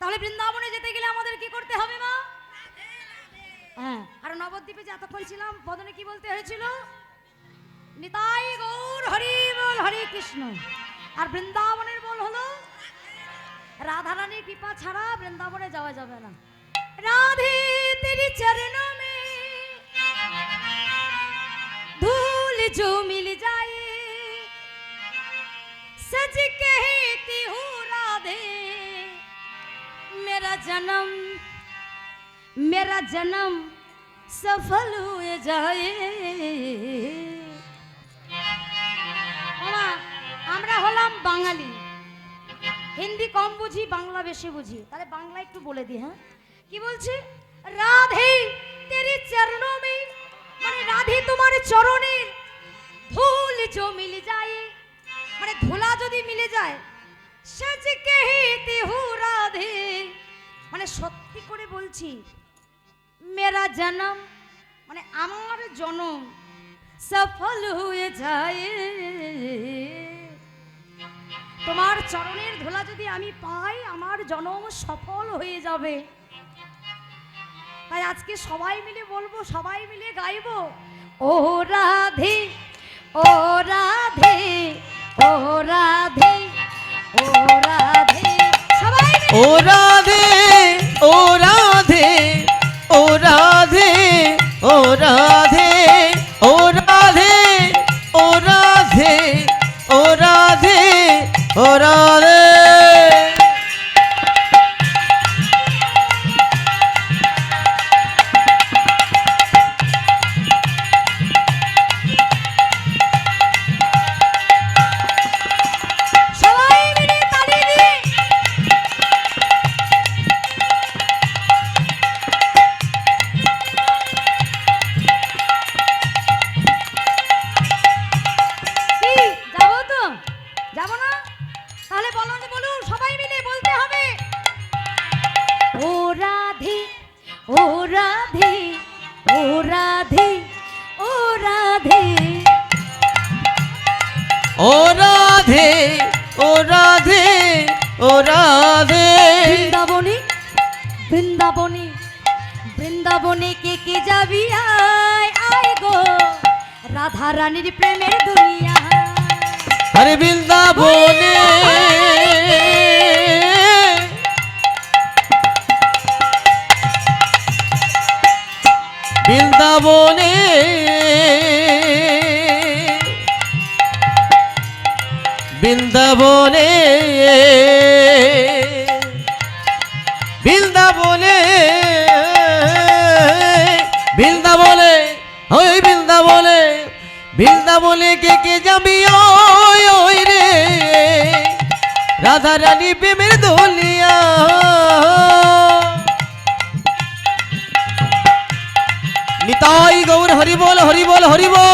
তাহলে বৃন্দাবনে যেতে গেলে আমাদের কি করতে হবে মা? হ্যাঁ, আর নবদ্বীপে যে এতক্ষণ ছিলাম বদনে কি বলতে হয়েছিল? নিতাই গৌর হরি বল হরে কৃষ্ণ। আর বৃন্দাবনের বল হলো রাধারানীর কৃপা ছাড়া বৃন্দাবনে যাওয়া যাবে না। রাধে তেরি চরণों में धूल जो मिल जाए सच कहती हूँ राधे मेरा जन्म सफल हुए जाए। আমরা হলাম বাঙালি, হিন্দি কম বুঝি বাংলা বেশি বুঝি, তাহলে বাংলা একটু বলে দিই। হ্যাঁ কি বলছে? রাধে তেরি চরণों में, মানে রাধে তোমার চরণের ধুল जो मिल जाए, মানে ধুলা যদি মিলে যায়, সচ कहती हूँ রাধে, মানে সত্যি করে বলছি, মেরা জনম মানে আমার জনম সফল হয়ে যায়। তোমার চরণের ধুলা যদি আমি পাই আমার জনম সফল হয়ে যাবে। তাই আজকে সবাই মিলে বলবো, সবাই মিলে গাইবো, ও রাধে ও রাধে ও রাধে ও রাধে, সবাই মিলে ও রাধে ও রাধে ও রাধে ও রাধে ও রাধে ও রাধে ও রাধে ও রাধে। সবাই মিলে তালি দিয়ে কি যাবো তো? যাবো না? তাহলে বলুন বলুন সবাই মিলে বলতে হবে, ও রাধে ও রাধে ও রাধে ও রাধে ও রাধে ও রাধে ও রাধে। বৃন্দাবনে বৃন্দাবনে বৃন্দাবনে কে কে যাবি আয় আয় গো, রাধা রানীর প্রেমের দুনিয়া। হরে বৃন্দাবনে বৃন্দাবনে বৃন্দাবনে বৃন্দাবনে বৃন্দাবনে ওই বৃন্দাবনে বৃন্দাবনে কে যাবি ওই ওই রে, রাধা রানী প্রেমের দোলিয়া। নিতাই গৌর হরি বল হরি বল হরি বল।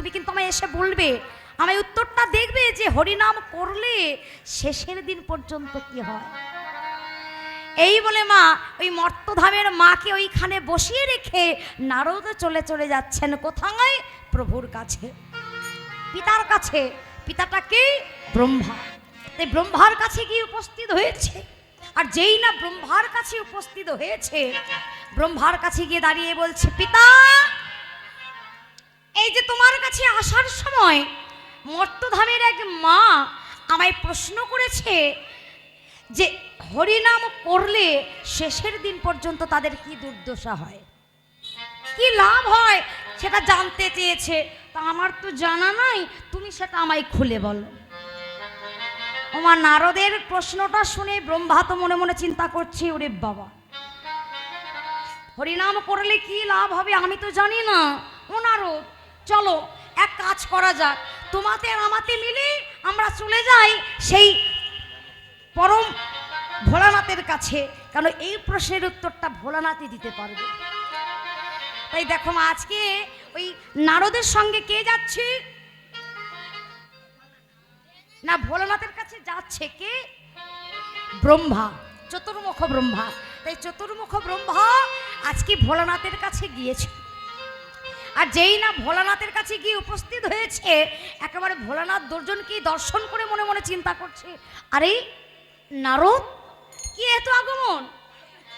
তুমি কিন্তু আমায় এসে বলবে, আমায় উত্তরটা দেখবে যে হরিনাম করলে শেষের দিন পর্যন্ত কি হয়। এই বলে মা ওই মর্তধামের মাকে ওইখানে বসিয়ে রেখে নারদ চলে চলে যাচ্ছেন কোথায়? প্রভুর কাছে, পিতার কাছে। পিতাটা কি? ব্রহ্মা। তাই ব্রহ্মার কাছে গিয়ে উপস্থিত হয়েছে। আর যেই না ব্রহ্মার কাছে উপস্থিত হয়েছে, ব্রহ্মার কাছে গিয়ে দাঁড়িয়ে বলছে, পিতা, এই যে তোমার কাছে আসার সময় মর্তধামের এক মা আমায় প্রশ্ন করেছে যে হরিনাম করলে শেষের দিন পর্যন্ত তাদের কি দুর্দশা হয়, কি লাভ হয়, সেটা জানতে চেয়েছে। তা আমার তো জানা নাই, তুমি সেটা আমায় খুলে বলো। আমার নারদের প্রশ্নটা শুনে ব্রহ্মা তো মনে মনে চিন্তা করছে, ওরে বাবা, হরিনাম করলে কি লাভ হবে আমি তো জানি না। ও নারদ, চলো এক কাজ করা যাক, তোমাতে আর আমাতে মিলে আমরা চলে যাই সেই পরম ভোলানাথের কাছে, কারণ এই প্রশ্নের উত্তরটা ভোলানাথই দিতে পারবে। তাই দেখো মা, আজকে ওই নারদের সঙ্গে কে যাচ্ছে না, ভোলানাথের কাছে যাচ্ছে কে? ব্রহ্মা, চতুর্মুখ ব্রহ্মা। তাই চতুর্মুখ ব্রহ্মা আজকে ভোলানাথের কাছে গিয়েছে। আর যেই না ভোলানাথের কাছে গিয়ে উপস্থিত হয়েছে, একেবারে ভোলানাথ দুর্জনকে দর্শন করে মনে মনে চিন্তা করছে, আরে নারদ, কি এত আগমন?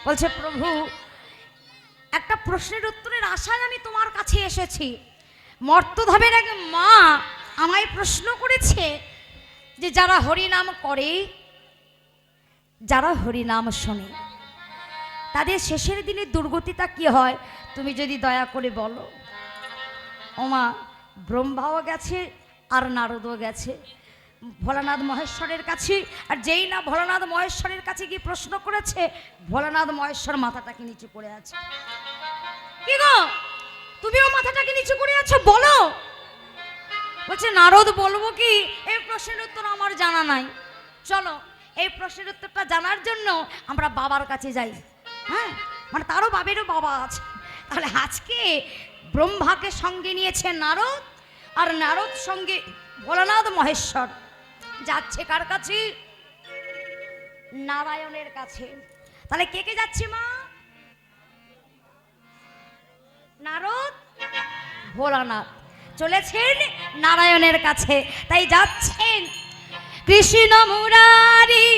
বলছে, প্রভু, একটা প্রশ্নের উত্তরের আশায় আমি তোমার কাছে এসেছি। মর্তধামের এক মা আমায় প্রশ্ন করেছে যে যারা হরিনাম করে, যারা হরিনাম শোনে, তাদের শেষের দিনে দুর্গতিটা কি হয়, তুমি যদি দয়া করে বলো। ওমা, ব্রহ্মাও গেছে আর নারদও গেছে ভোলানাথ মহেশ্বরের কাছে। আর যেই না ভোলানাথ মহেশ্বরের কাছে গিয়ে প্রশ্ন করেছে, ভোলানাথ মহেশ্বর মাথাটাকে নিচু করে আছে। কি গো, তুমিও মাথাটাকে নিচু করে আছো, বলো। বলছে, নারদ, বলবো কি, এই প্রশ্নের উত্তর আমার জানা নাই। চলো এই প্রশ্নের উত্তরটা জানার জন্য আমরা বাবার কাছে যাই। হ্যাঁ, মানে তারও বাবেরও বাবা আছে। তাহলে আজকে ব্রহ্মাকে সঙ্গে নিয়েছে নারদ, আর নারদ সঙ্গে ভোলানাথ মহেশ্বর যাচ্ছে কার কাছে? নারায়ণের কাছে। তাহলে কে কে যাচ্ছে মা? নারদ, ভোলানাথ চলেছেন নারায়ণের কাছে। তাই যাচ্ছেন কৃষ্ণ মুরারি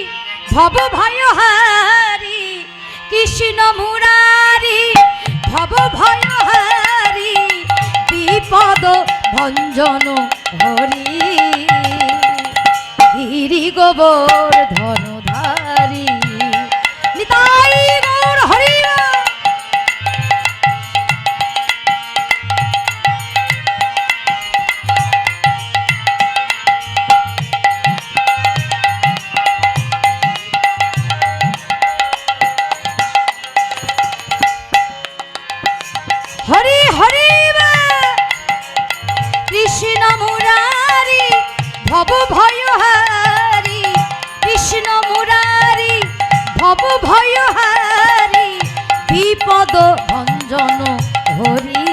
ভব ভয়হারি, কৃষ্ণ মুরারি ভব ভয়হারি, বিপদ ভঞ্জন হরি, গিরি গোবর্ধনধারী, নিতাই গৌর হরি। হরি হরি কৃষ্ণ মুরারি ভব ভয়হারি, কৃষ্ণ মুরারি ভব ভয়হারি, বিপদ ভঞ্জন হরি,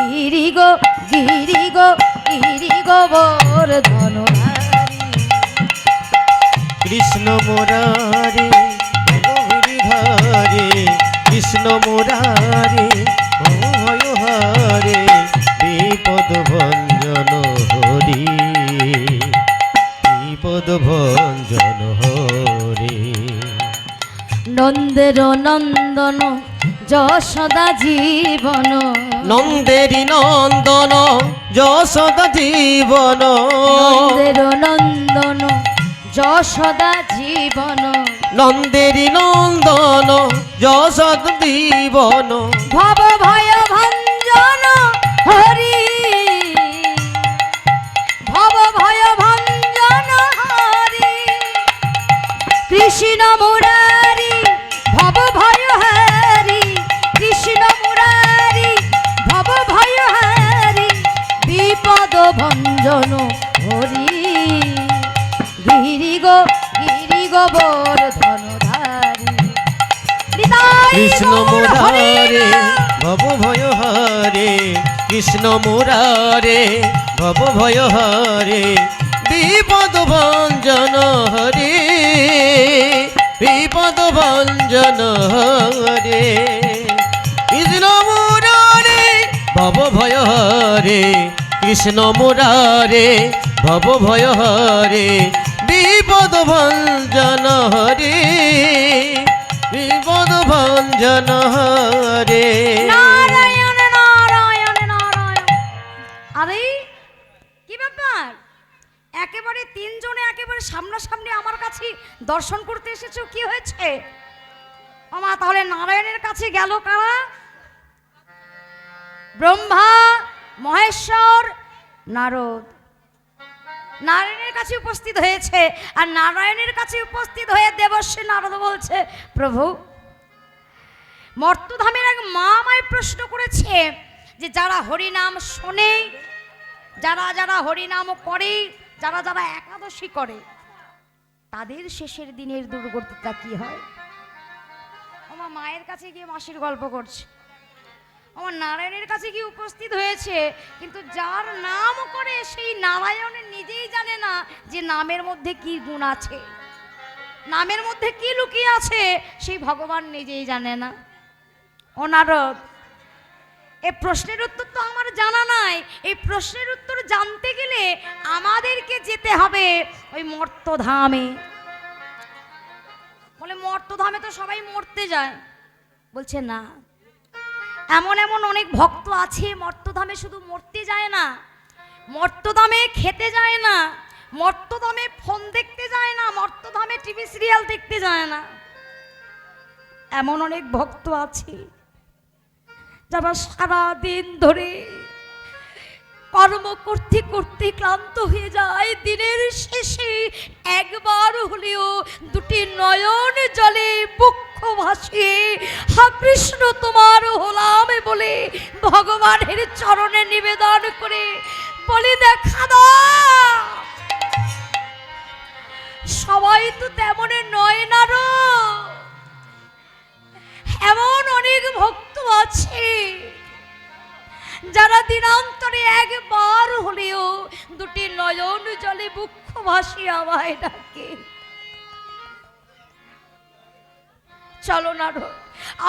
গিরি গো গিরি গো গিরি গোবর্ধনধারী। কৃষ্ণ মুরারি হরি, কৃষ্ণ মুরারি হরে, বিপদ ভঞ্জন হরি, বিপদ ভঞ্জন হরি। নন্দের নন্দন যশোদা জীবন, নন্দেরি নন্দন যশোদা জীবন, নন্দের নন্দন যশোদা জীবন, নন্দেরি নন্দন যশোদ জীবন, ভব ভয় ভঞ্জন হরি, ভব ভয় ভঞ্জন হরি, কৃষ্ণ মুরারি ভব ভয় হরি, কৃষ্ণ মুরারি ভব ভয় হরি, বিপদ ভঞ্জন হরি, গিরি গোবর্ধনধারী। কৃষ্ণ মুরারে ভব ভয় হরে, কৃষ্ণ মুরারে ভব ভয় হরে বিপদ ভঞ্জন হরে বিপদ ভঞ্জন হরে কৃষ্ণ মুরারে ভব ভয় হরে কৃষ্ণ মুরারে ভব ভয় হরে বিপদ ভঞ্জন হরে বিপদ ভঞ্জন হরে নারায়ণ নারায়ণ নারায়ণ। আরে কি ব্যাপার, একেবারে তিনজনে একেবারে সামনাসামনি আমার কাছে দর্শন করতে এসেছো, কি হয়েছে? আমা তাহলে নারায়ণের কাছে গেল কারা? ব্রহ্মা, মহেশ্বর, নারদ নারায়ণের কাছে উপস্থিত হয়েছে। আর নারায়ণের কাছে উপস্থিত হয়ে দেবর্ষী নারদ বলছে, প্রভু, মর্তধামের এক মা আমায় প্রশ্ন করেছে যে যারা হরিনাম শোনে, যারা যারা হরিনাম করে, যারা যারা একাদশী করে, তাদের শেষের দিনের দুর্গতিটা কি হয়? আমার মায়ের কাছে গিয়ে মাসির গল্প করছে, আমার নারায়ণের কাছে গিয়ে উপস্থিত হয়েছে, কিন্তু যার নাম করে সেই নারায়ণ নিজেই জানে না যে নামের মধ্যে কি গুণ আছে, নামের মধ্যে কি লুকিয়ে আছে, সেই ভগবান নিজেই জানে না। ও নারদ, এই প্রশ্নের উত্তর তো আমার জানা নাই। এই প্রশ্নের উত্তর জানতে গেলে আমাদেরকে যেতে হবে ওই মর্তধামে। বলে মর্তধামে তো সবাই মরতে যায়। বলছে না, এমন এমন অনেক ভক্ত আছে মর্তধামে শুধু মরতে যায় না, মর্তধামে খেতে যায় না, মর্তধামে ফোন দেখতে যায় না, মর্তধামে টিভি সিরিয়াল দেখতে যায় না। এমন অনেক ভক্ত আছে যারা সারা দিন ধরে কর্ম করতে করতে ক্লান্ত হয়ে যায়, দিনের শেষে একবার হলেও দুটি নয়ন জলে বক্ষ ভাসিয়ে হা কৃষ্ণ তোমার হলাম বলে ভগবানের চরণে নিবেদন করে বলি, দেখা দাও। সবাই তো তেমন নয় না, এমন অনেক ভক্ত আছে যারা দিনান্তরে একবার হলেও দুটি নয়ন জলে বক্ষ ভাসিয়ে আমায় ডাকে। চলো না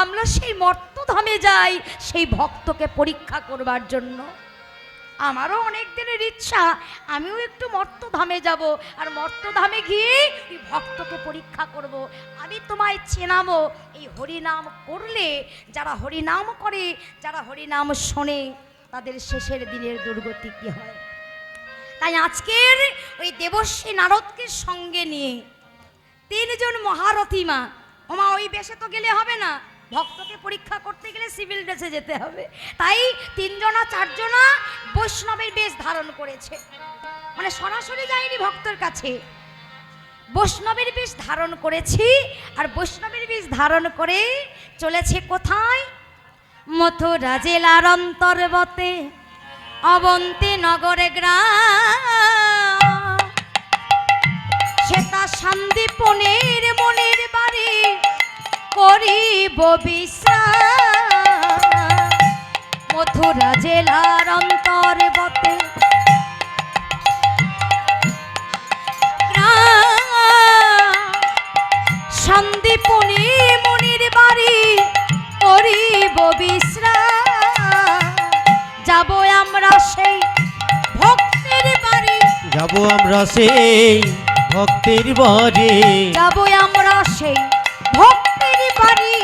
আমরা সেই মর্তধামে যাই সেই ভক্তকে পরীক্ষা করবার জন্য। আমারও অনেক দিনের ইচ্ছা আমিও একটু মর্তধামে যাব, আর মর্তধামে গিয়ে এই ভক্তকে পরীক্ষা করব। আমি তোমায় চেনাবো এই হরিনাম করলে, যারা হরিনাম করে, যারা হরিনাম শোনে, তাদের শেষের দিনের দুর্গতি কি হয়। তাই আজকের ওই দেবর্ষী নারদকে সঙ্গে নিয়ে তিনজন মহারথী মা, ওমা ওই বেশে তো গেলে হবে না, ভক্তকে পরীক্ষা করতে গেলে সিভিল ড্রেসে যেতে হবে। তাই তিনজনা চারজনা বৈষ্ণবের বেশ ধারণ করেছে, মানে সরাসরি যায়নি ভক্তের কাছে, বৈষ্ণবের বেশ ধারণ করেছি। আর বৈষ্ণবের বেশ ধারণ করে চলেছে কোথায়? মথুরা জেলার অন্তর্বতে অবন্তী নগরে গ্রাম, সেটা সন্দীপনের মনের বাড়ি করিব বিশ্রাম। মথুরা জেলার অন্তর্বতে সন্দীপনী মনির বাড়ি করিব বিশ্রাম। যাব আমরা সেই ভক্তের বাড়ি, যাব আমরা সেই ভক্তের বাড়ি, যাব আমরা সেই ভক্তের বাড়ি,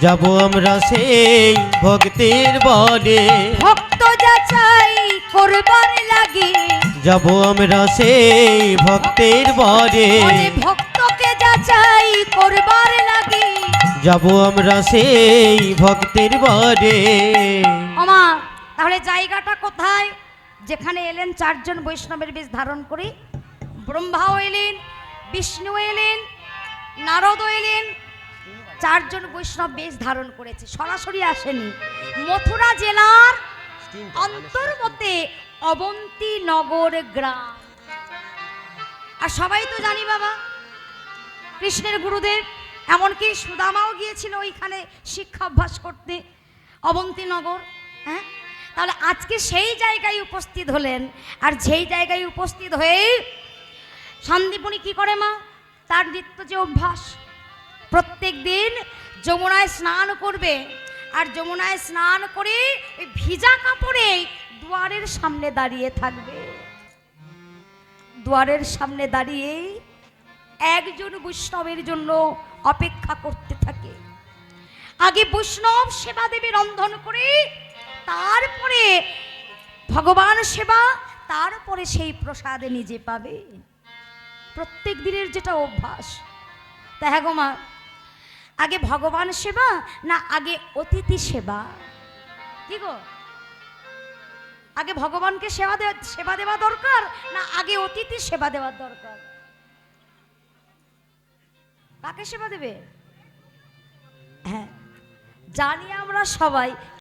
যাব আমরা সেই ভক্তের বাড়ি, ভক্ত যাচাই করবার লাগি, যাব আমরা সেই ভক্তের বাড়ি, ভক্তকে যাচাই করবার লাগি, যাব আমরা সেই ভক্তের বাড়ি। ওমা তাহলে জায়গাটা কোথায়? যেখানে এলেন চারজন বৈষ্ণবের বেশ ধারণ করে, ব্রহ্মাও এলেন, বিষ্ণু এলেন, নারদ এলেন, চারজন বৈষ্ণব বেশ ধারণ করেছে, সরাসরি আসেনি। মথুরা জেলার অন্তর্গতে অবন্তী নগর গ্রাম। আর সবাই তো জানি বাবা কৃষ্ণের গুরুদেব, এমনকি সুদামাও গিয়েছিল ওইখানে শিক্ষা অভ্যাস করতে, অবন্তী নগর। হ্যাঁ, তাহলে আজকে সেই জায়গায় উপস্থিত হলেন, আর যেই জায়গায় উপস্থিত হয়ে সন্দীপনী কি করে মা, তার নিত্য যে অভ্যাস, প্রত্যেক দিন যমুনায় স্নান করবে, আর যমুনায় স্নান করে ওই ভিজা কাপড়ে দুয়ারের সামনে দাঁড়িয়ে থাকবে। দুয়ারের সামনে দাঁড়িয়ে একজন বৈষ্ণবের জন্য অপেক্ষা করতে থাকে। আগে বৈষ্ণব সেবা দেবে রন্ধন করে, তারপরে ভগবান সেবা, তারপরে সেই প্রসাদে নিজে পাবে। প্রত্যেক দিনের যেটা অভ্যাস। তা হ্যাঁ গো মা, আগে ভগবান সেবা না আগে অতিথি সেবা? কি গো, আগে ভগবানকে সেবা দেওয়া দরকার না আগে অতিথি সেবা দেওয়ার দরকার? কাকে সেবা দেবে? হ্যাঁ, জানি আমরা সবাই,